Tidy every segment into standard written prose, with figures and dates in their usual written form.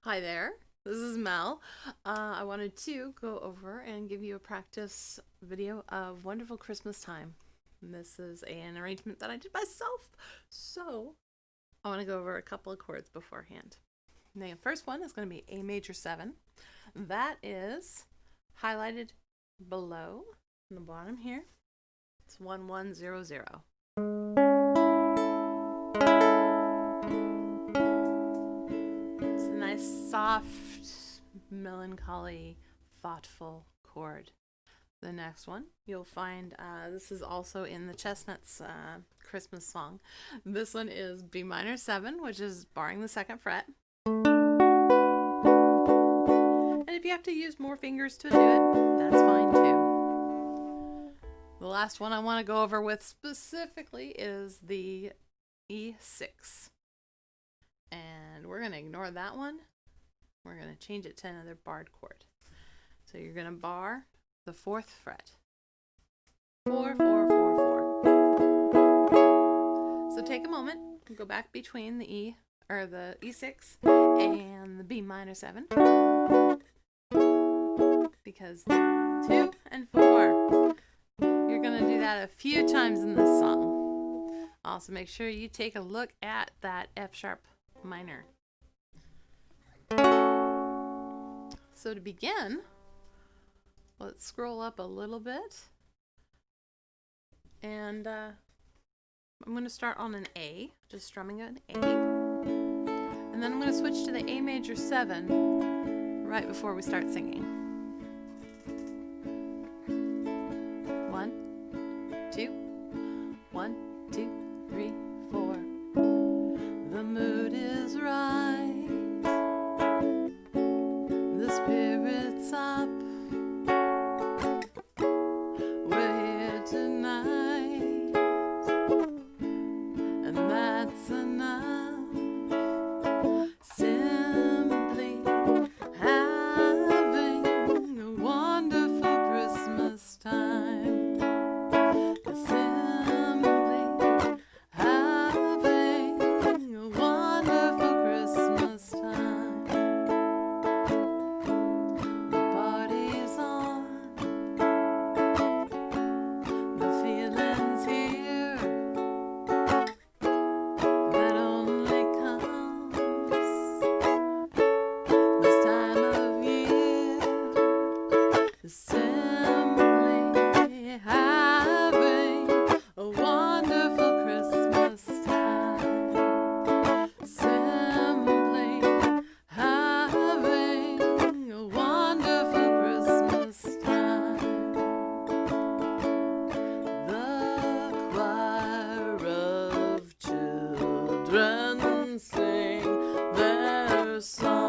Hi there, this is Mel. I wanted to go over and give you a practice video of Wonderful Christmastime. This is an arrangement that I did myself, so I want to go over a couple of chords beforehand. The first one is going to be A major 7. That is highlighted below in the bottom here. It's 1100. Nice, soft, melancholy, thoughtful chord. The next one you'll find, this is also in the Chestnuts Christmas song. This one is B minor 7, which is barring the 2nd fret. And if you have to use more fingers to do it, that's fine too. The last one I want to go over with specifically is the E6. And we're going to ignore that one. We're going to change it to another barred chord. So you're going to bar the 4th fret. 4, 4, 4, 4. So take a moment and go back between the E, or the E6 and the B minor 7. Because 2 and 4. You're going to do that a few times in this song. Also make sure you take a look at that F sharp minor. So to begin, let's scroll up a little bit, and I'm going to start on an A, just strumming an A, and then I'm going to switch to the A major 7 right before we start singing. 1, 2, 1, 2, 3, 4. The mood is right. The spirit's up. We're here tonight, and that's enough. Simply having a wonderful Christmas time. Simply having a wonderful Christmas time. The party's on, the feeling's here, that only comes this time of year. Simply having a wonderful Christmas time. Simply having a wonderful Christmas time. The choir of children sing their song.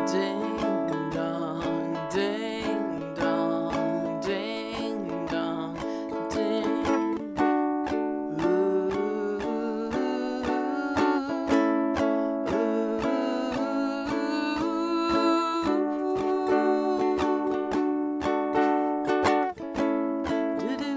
Ding dong, ding dong, ding dong, ding. Do do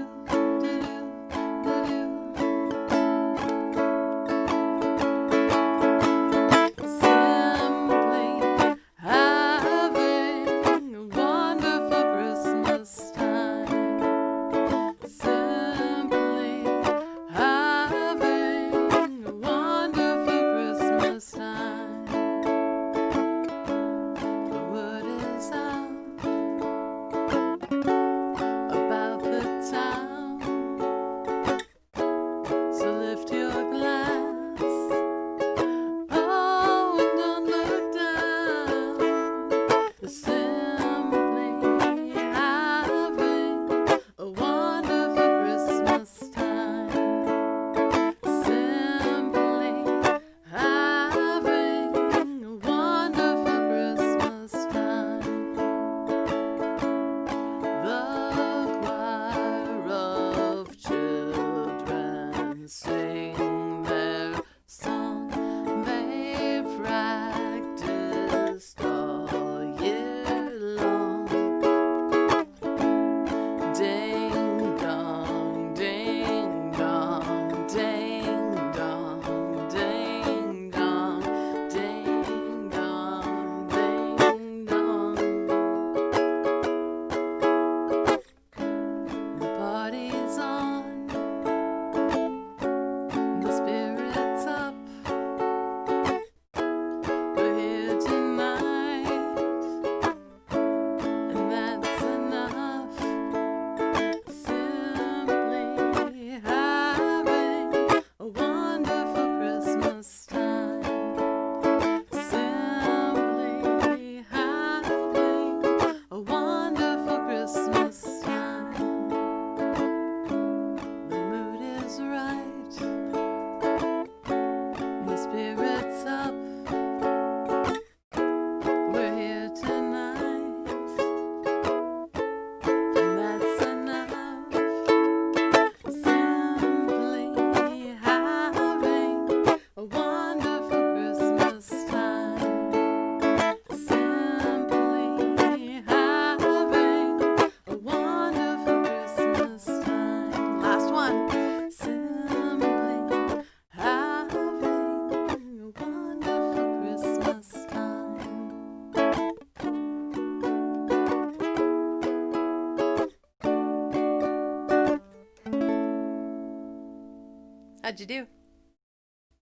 How'd you do?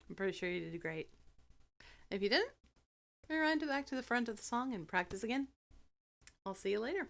I'm pretty sure you did great. If you didn't, rewind it back to the front of the song and practice again. I'll see you later.